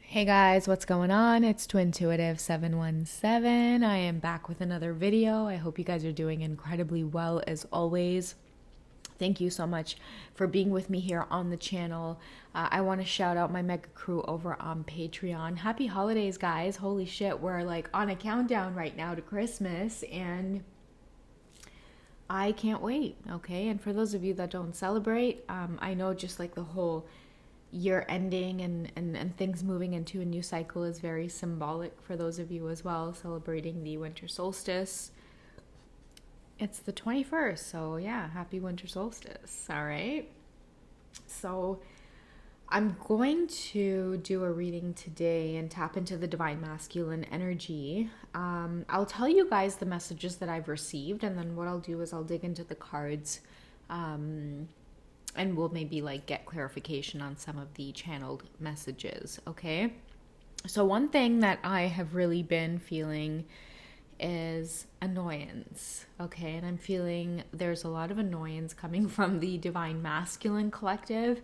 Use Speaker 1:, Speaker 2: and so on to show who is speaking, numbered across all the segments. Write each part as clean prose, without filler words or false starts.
Speaker 1: Hey guys, what's going on? It's Twintuitive 717. I am back with another video. I hope you guys are doing incredibly well as always. Thank you so much for being with me here on the channel. I want to shout out my mega crew over on Patreon. Happy holidays, guys. Holy shit, we're like on a countdown right now to Christmas and I can't wait, okay? And for those of you that don't celebrate, I know just like the whole year ending and things moving into a new cycle is very symbolic for those of you as well, celebrating the winter solstice. It's the 21st, so yeah, happy winter solstice, all right? So I'm going to do a reading today and tap into the divine masculine energy. I'll tell you guys the messages that I've received, and then what I'll do is I'll dig into the cards, and we'll maybe like get clarification on some of the channeled messages, okay? So one thing that I have really been feeling is annoyance, okay? And I'm feeling there's a lot of annoyance coming from the divine masculine collective.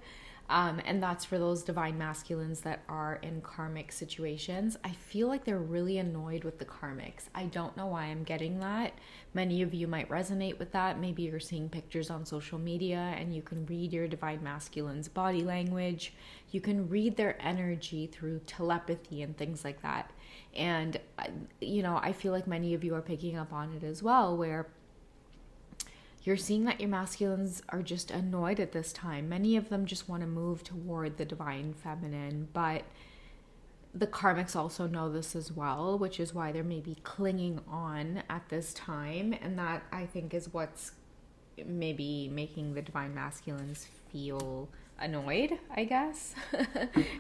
Speaker 1: And that's for those divine masculines that are in karmic situations. I feel like they're really annoyed with the karmics. I don't know why I'm getting that. Many of you might resonate with that. Maybe you're seeing pictures on social media and you can read your divine masculine's body language. You can read their energy through telepathy and things like that. And, I feel like many of you are picking up on it as well, where you're seeing that your masculines are just annoyed at this time. Many of them just want to move toward the divine feminine, but the karmics also know this as well, which is why they're maybe clinging on at this time. And that, I think, is what's maybe making the divine masculines feel annoyed, I guess,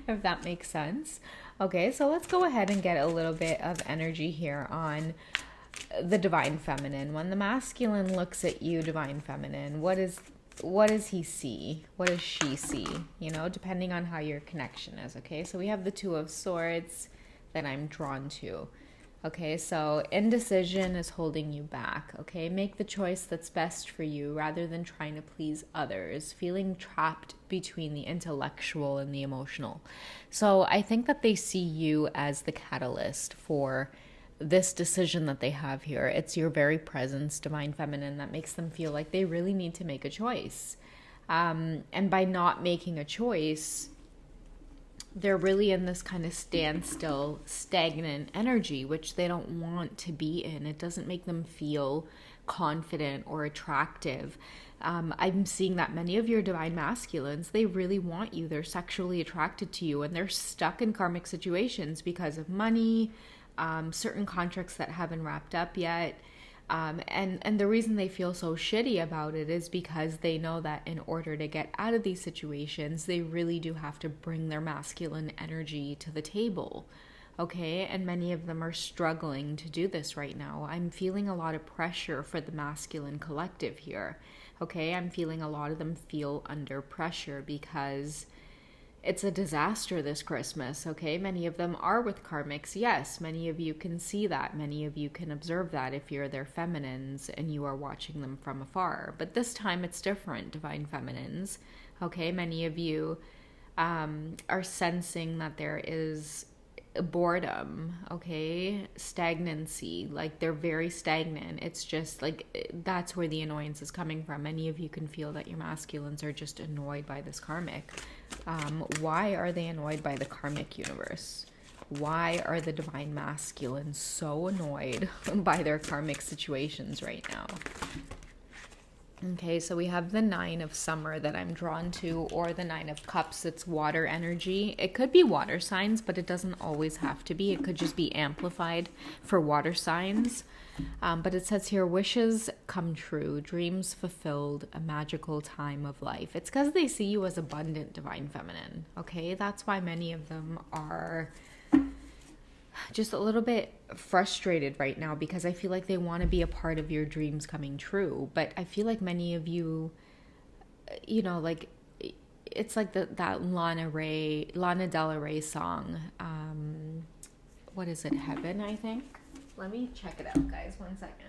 Speaker 1: if that makes sense. Okay, so let's go ahead and get a little bit of energy here on the divine feminine. When the masculine looks at you, divine feminine, what does he see? What does she see? Depending on how your connection is. Okay, so we have the Two of Swords that I'm drawn to. Okay, so indecision is holding you back. Okay, make the choice that's best for you rather than trying to please others, feeling trapped between the intellectual and the emotional. So I think that they see you as the catalyst for this decision that they have here. It's your very presence, divine feminine, that makes them feel like they really need to make a choice. And by not making a choice, they're really in this kind of standstill, stagnant energy, which they don't want to be in. It doesn't make them feel confident or attractive. I'm seeing that many of your divine masculines, they really want you. They're sexually attracted to you, and they're stuck in karmic situations because of money, certain contracts that haven't wrapped up yet. And the reason they feel so shitty about it is because they know that in order to get out of these situations, they really do have to bring their masculine energy to the table. Okay, and many of them are struggling to do this right now. I'm feeling a lot of pressure for the masculine collective here. Okay, I'm feeling a lot of them feel under pressure because it's a disaster this Christmas, okay? Many of them are with karmics. Yes, many of you can see that. Many of you can observe that if you're their feminines and you are watching them from afar. But this time it's different, divine feminines, okay? Many of you are sensing that there is boredom, okay? Stagnancy, like they're very stagnant. It's just like that's where the annoyance is coming from. Many of you can feel that your masculines are just annoyed by this karmic. Why are they annoyed by the karmic universe? Why are the divine masculines so annoyed by their karmic situations right now? Okay, so we have the Nine of Summer that I'm drawn to, or the Nine of Cups. It's water energy. It could be water signs, but it doesn't always have to be. It could just be amplified for water signs. But it says here, wishes come true, dreams fulfilled, a magical time of life. It's because they see you as abundant, divine feminine. Okay, that's why many of them are just a little bit frustrated right now, because I feel like they want to be a part of your dreams coming true. But I feel like many of you, like it's like that Lana Del Rey song. What is it? Heaven, I think. Let me check it out, guys. 1 second.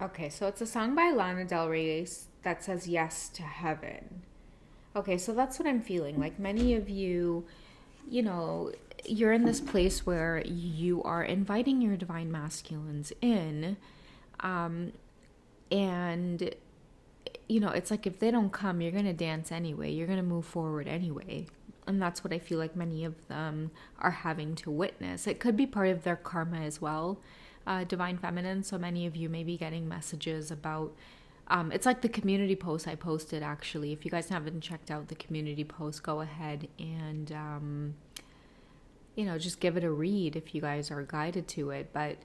Speaker 1: Okay, so it's a song by Lana Del Rey that says yes to heaven. Okay, so that's what I'm feeling. Like many of you, you know, you're in this place where you are inviting your divine masculines in, and it's like if they don't come, you're going to dance anyway. You're going to move forward anyway. And that's what I feel like many of them are having to witness. It could be part of their karma as well, divine feminine. So many of you may be getting messages about, it's like the community post I posted actually. If you guys haven't checked out the community post, go ahead and, just give it a read if you guys are guided to it. But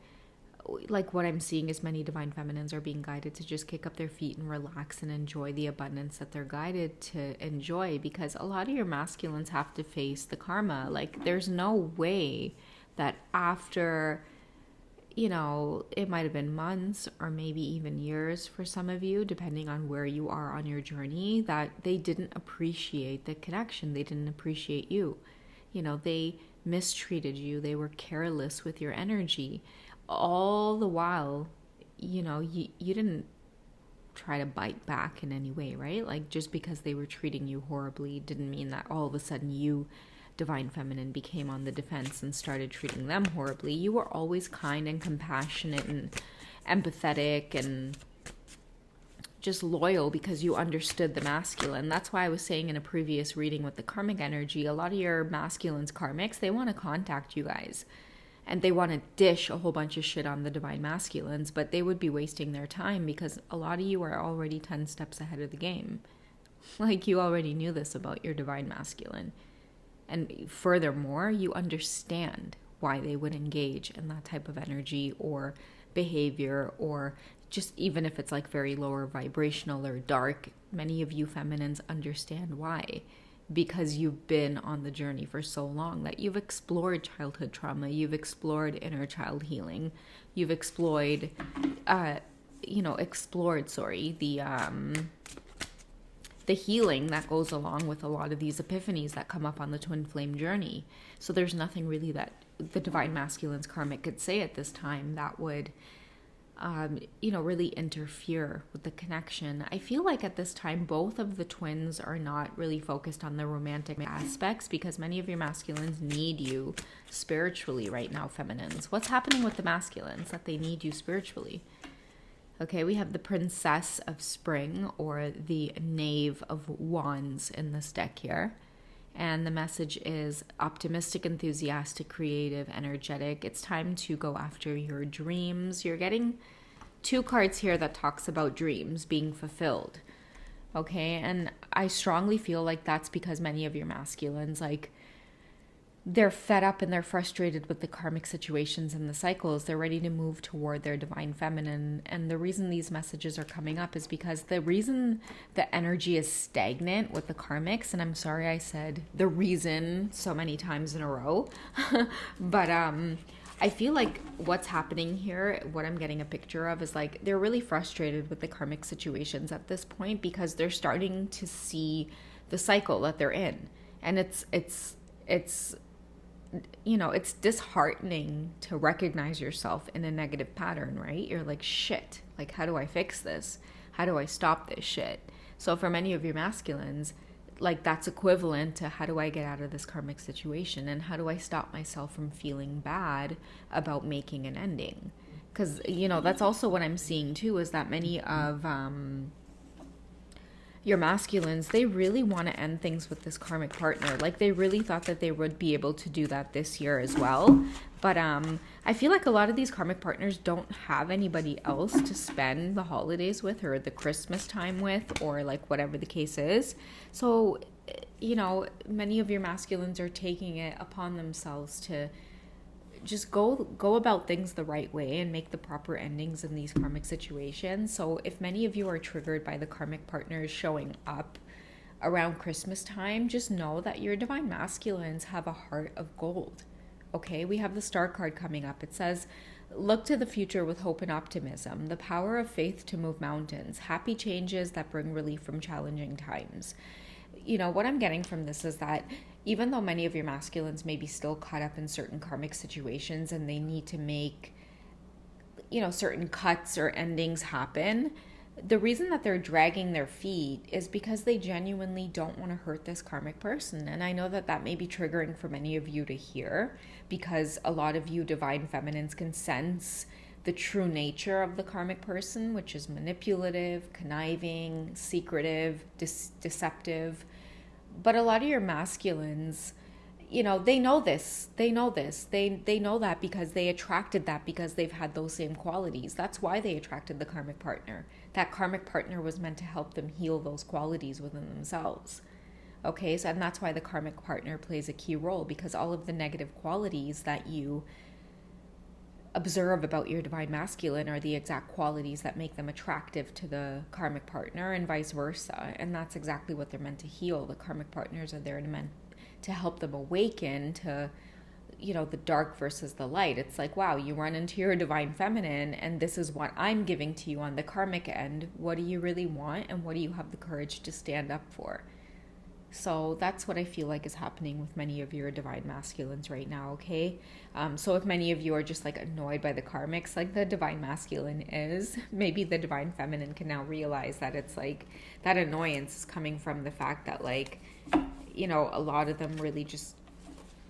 Speaker 1: like what I'm seeing is many divine feminines are being guided to just kick up their feet and relax and enjoy the abundance that they're guided to enjoy, because a lot of your masculines have to face the karma. Like there's no way that after, it might have been months or maybe even years for some of you, depending on where you are on your journey, that they didn't appreciate the connection. They didn't appreciate you. They mistreated you. They were careless with your energy. All the while, you didn't try to bite back in any way, right? Like just because they were treating you horribly didn't mean that all of a sudden you, divine feminine, became on the defense and started treating them horribly. You were always kind and compassionate and empathetic and just loyal because you understood the masculine. That's why I was saying in a previous reading with the karmic energy, a lot of your masculines karmics, they want to contact you guys. And they want to dish a whole bunch of shit on the divine masculines, but they would be wasting their time because a lot of you are already 10 steps ahead of the game. Like you already knew this about your divine masculine. And furthermore, you understand why they would engage in that type of energy or behavior, or just even if it's like very lower vibrational or dark, many of you feminines understand why. Because you've been on the journey for so long, that you've explored childhood trauma, you've explored inner child healing, you've explored the healing that goes along with a lot of these epiphanies that come up on the twin flame journey. So there's nothing really that the divine masculine's karmic could say at this time that would really interfere with the connection. I feel like at this time, both of the twins are not really focused on the romantic aspects because many of your masculines need you spiritually right now, feminines. What's happening with the masculines that they need you spiritually? Okay, we have the Princess of Spring or the Knave of Wands in this deck here. And the message is optimistic, enthusiastic, creative, energetic. It's time to go after your dreams. You're getting 2 cards here that talks about dreams being fulfilled. Okay, and I strongly feel like that's because many of your masculines, like, they're fed up and they're frustrated with the karmic situations and the cycles. They're ready to move toward their divine feminine. And the reason these messages are coming up is because the reason the energy is stagnant with the karmics, and I'm sorry I said the reason so many times in a row, but I feel like what's happening here, what I'm getting a picture of is like they're really frustrated with the karmic situations at this point because they're starting to see the cycle that they're in. And it's disheartening to recognize yourself in a negative pattern, right? You're like, shit, like, how do I fix this? How do I stop this shit? So for many of your masculines, like, that's equivalent to how do I get out of this karmic situation? And how do I stop myself from feeling bad about making an ending? Because, that's also what I'm seeing too, is that many of your masculines, they really want to end things with this karmic partner. Like they really thought that they would be able to do that this year as well. But I feel like a lot of these karmic partners don't have anybody else to spend the holidays with or the Christmas time with, or like whatever the case is. So, many of your masculines are taking it upon themselves to just go about things the right way and make the proper endings in these karmic situations. So if many of you are triggered by the karmic partners showing up around Christmas time, just know that your divine masculines have a heart of gold. Okay, we have the Star card coming up. It says, look to the future with hope and optimism, the power of faith to move mountains, happy changes that bring relief from challenging times. What I'm getting from this is that even though many of your masculines may be still caught up in certain karmic situations and they need to make certain cuts or endings happen, the reason that they're dragging their feet is because they genuinely don't want to hurt this karmic person. And I know that that may be triggering for many of you to hear, because a lot of you divine feminines can sense the true nature of the karmic person, which is manipulative, conniving, secretive, deceptive. But a lot of your masculines, they know this. They know this. They know that because they attracted that, because they've had those same qualities. That's why they attracted the karmic partner. That karmic partner was meant to help them heal those qualities within themselves. Okay, so and that's why the karmic partner plays a key role, because all of the negative qualities that you observe about your divine masculine are the exact qualities that make them attractive to the karmic partner, and vice versa. And that's exactly what they're meant to heal. The karmic partners are there to help them awaken to, the dark versus the light. It's like, wow, you run into your divine feminine and this is what I'm giving to you on the karmic end. What do you really want, and what do you have the courage to stand up for? So that's what I feel like is happening with many of your divine masculines right now, okay? So if many of you are just like annoyed by the karmics, like the divine masculine is, maybe the divine feminine can now realize that it's like that annoyance is coming from the fact that a lot of them really just,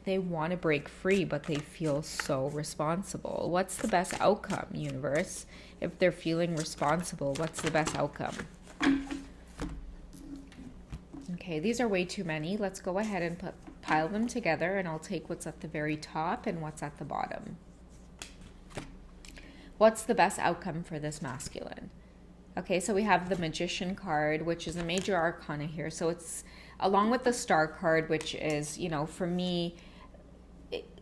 Speaker 1: they want to break free, but they feel so responsible. What's the best outcome, universe? If they're feeling responsible, what's the best outcome? Okay, these are way too many. Let's go ahead and pile them together, and I'll take what's at the very top and what's at the bottom. What's the best outcome for this masculine? Okay, so we have the Magician card, which is a major arcana here. So it's along with the Star card, which is, for me,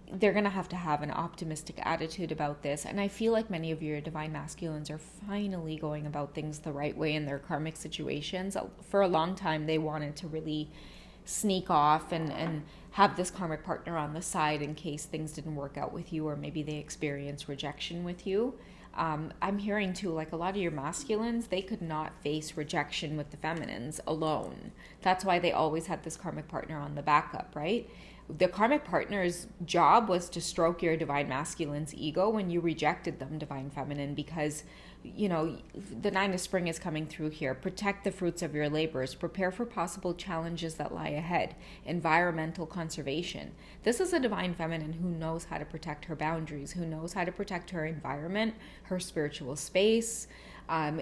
Speaker 1: they're going to have an optimistic attitude about this. And I feel like many of your divine masculines are finally going about things the right way in their karmic situations. For a long time, they wanted to really sneak off and have this karmic partner on the side in case things didn't work out with you, or maybe they experienced rejection with you. I'm hearing too, like a lot of your masculines, they could not face rejection with the feminines alone. That's why they always had this karmic partner on the backup, right? The karmic partner's job was to stroke your divine masculine's ego when you rejected them, divine feminine, because, the Nine of Spring is coming through here. Protect the fruits of your labors. Prepare for possible challenges that lie ahead. Environmental conservation. This is a divine feminine who knows how to protect her boundaries, who knows how to protect her environment, her spiritual space.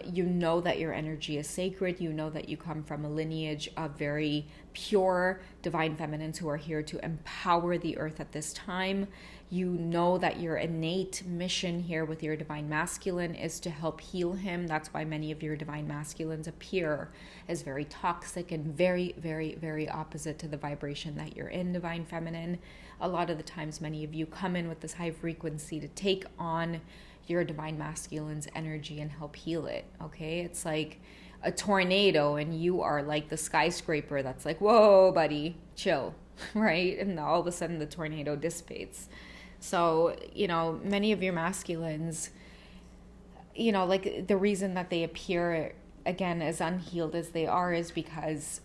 Speaker 1: You know that your energy is sacred. You know that you come from a lineage of very pure divine feminines who are here to empower the earth at this time. You know that your innate mission here with your divine masculine is to help heal him. That's why many of your divine masculines appear as very toxic and very, very, very opposite to the vibration that you're in, divine feminine. A lot of the times, many of you come in with this high frequency to take on your divine masculine's energy and help heal it, okay? It's like a tornado and you are like the skyscraper that's like, whoa, buddy, chill, right? And all of a sudden the tornado dissipates. So, many of your masculines, like the reason that they appear again as unhealed as they are is because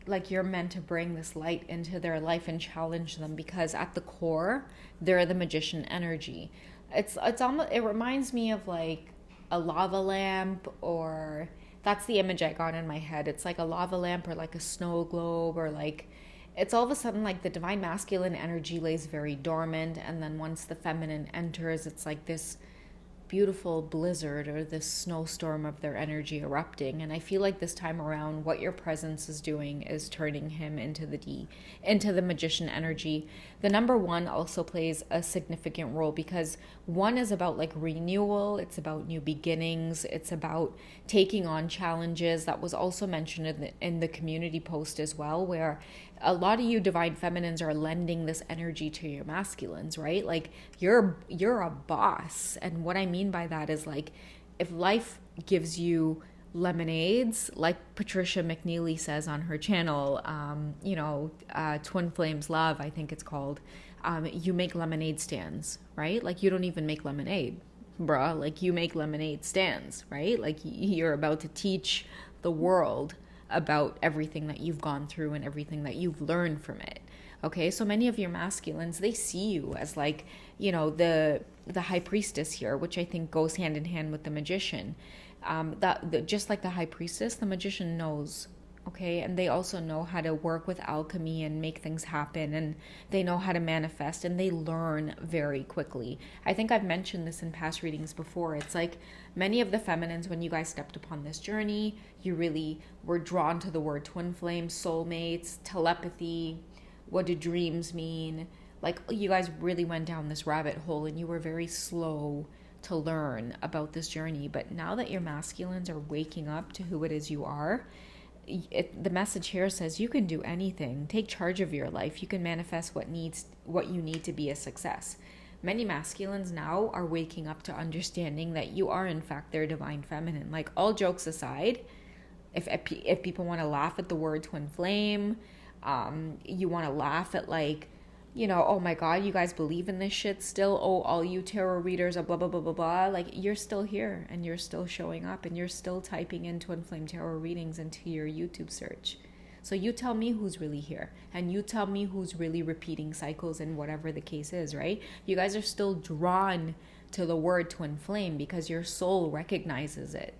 Speaker 1: like you're meant to bring this light into their life and challenge them, because at the core, they're the magician energy. It's almost, it reminds me of like a lava lamp, or that's the image I got in my head. It's like a lava lamp or like a snow globe, or like it's all of a sudden like the divine masculine energy lays very dormant, and then once the feminine enters, it's like this beautiful blizzard or this snowstorm of their energy erupting. And I feel like this time around, what your presence is doing is turning him into the magician energy. The number one also plays a significant role, because one is about like renewal. It's about new beginnings. It's about taking on challenges. That was also mentioned in the community post as well, where a lot of you divine feminines are lending this energy to your masculines, right? Like you're a boss. And what I mean by that is like, if life gives you lemonades, like Patricia McNeely says on her channel, Twin Flames Love, I think it's called, you make lemonade stands, right? Like you don't even make lemonade, bruh. Like you make lemonade stands, right? Like you're about to teach the world about everything that you've gone through and everything that you've learned from it. Okay, so many of your masculines, they see you as like, the high priestess here, which I think goes hand in hand with the magician. Just like the high priestess, the magician knows, okay, and they also know how to work with alchemy and make things happen, and they know how to manifest, and they learn very quickly. I think I've mentioned this in past readings before. It's like many of the feminines, when you guys stepped upon this journey, you really were drawn to the word twin flame, soulmates, telepathy. What do dreams mean? Like, you guys really went down this rabbit hole, and you were very slow to learn about this journey. But now that your masculines are waking up to who it is you are, the message here says you can do anything. Take charge of your life. You can manifest what you need to be a success. Many masculines now are waking up to understanding that you are in fact their divine feminine. Like, all jokes aside, if people want to laugh at the word twin flame, you want to laugh at like, oh my God, you guys believe in this shit still? Oh, all you tarot readers are blah, blah, blah, blah, blah. Like, you're still here, and you're still showing up, and you're still typing in twin flame tarot readings into your YouTube search. So you tell me who's really here, and you tell me who's really repeating cycles and whatever the case is, right? You guys are still drawn to the word twin flame because your soul recognizes it.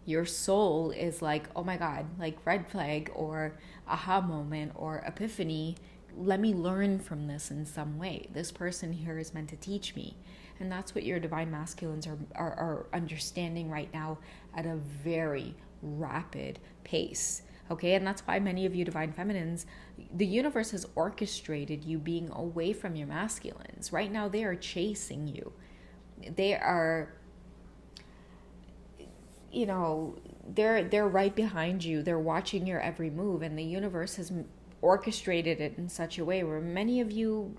Speaker 1: Your soul is like, oh my God, like red flag or aha moment or epiphany. Let me learn from this in some way. This person here is meant to teach me. And that's what your divine masculines are understanding right now at a very rapid pace. Okay, and that's why many of you divine feminines, the universe has orchestrated you being away from your masculines. Right now, they are chasing you. They are, they're right behind you. They're watching your every move, and the universe has orchestrated it in such a way where many of you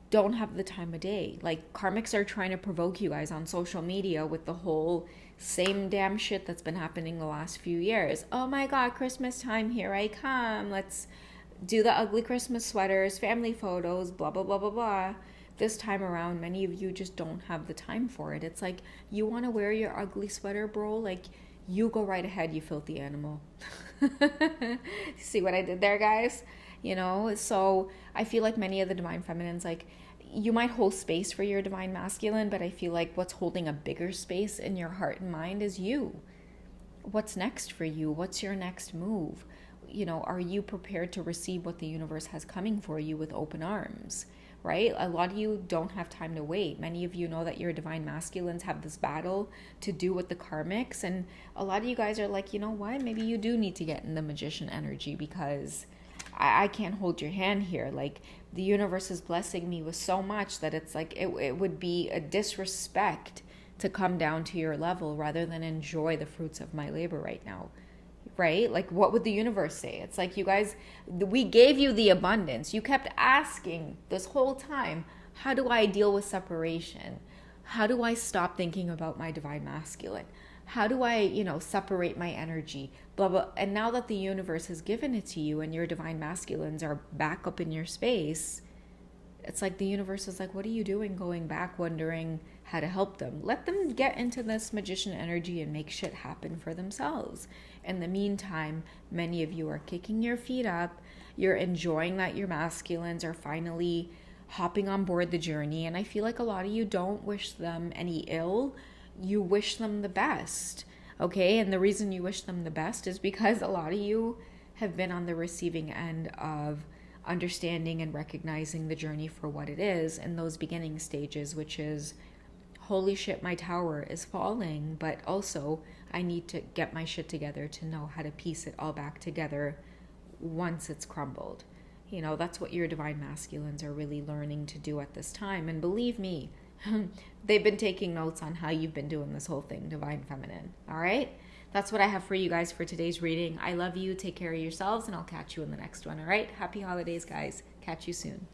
Speaker 1: don't have the time of day. Like, karmics are trying to provoke you guys on social media with the whole same damn shit that's been happening the last few years. Oh my God, Christmas time, here I come. Let's do the ugly Christmas sweaters, family photos, blah, blah, blah, blah, blah. This time around, many of you just don't have the time for it. It's like, you want to wear your ugly sweater, bro? Like, you go right ahead, you filthy animal. See what I did there, guys? So I feel like many of the divine feminines, like, you might hold space for your divine masculine, but I feel like what's holding a bigger space in your heart and mind is you. What's next for you? What's your next move? Are you prepared to receive what the universe has coming for you with open arms? Right? A lot of you don't have time to wait. Many of you know that your divine masculines have this battle to do with the karmics. And a lot of you guys are like, you know what? Maybe you do need to get in the magician energy because I can't hold your hand here. Like, the universe is blessing me with so much that it's like it would be a disrespect to come down to your level rather than enjoy the fruits of my labor right now. Right? Like, what would the universe say? It's like, you guys, we gave you the abundance. You kept asking this whole time, how do I deal with separation? How do I stop thinking about my divine masculine? How do I, separate my energy? Blah, blah. And now that the universe has given it to you and your divine masculines are back up in your space, it's like the universe is like, what are you doing going back, wondering how to help them? Let them get into this magician energy and make shit happen for themselves. In the meantime, many of you are kicking your feet up. You're enjoying that your masculines are finally hopping on board the journey. And I feel like a lot of you don't wish them any ill. You wish them the best. Okay? And the reason you wish them the best is because a lot of you have been on the receiving end of understanding and recognizing the journey for what it is in those beginning stages, which is, holy shit, my tower is falling, but also I need to get my shit together to know how to piece it all back together once it's crumbled. That's what your divine masculines are really learning to do at this time. And believe me, they've been taking notes on how you've been doing this whole thing, divine feminine. All right? That's what I have for you guys for today's reading. I love you. Take care of yourselves, and I'll catch you in the next one. All right? Happy holidays, guys. Catch you soon.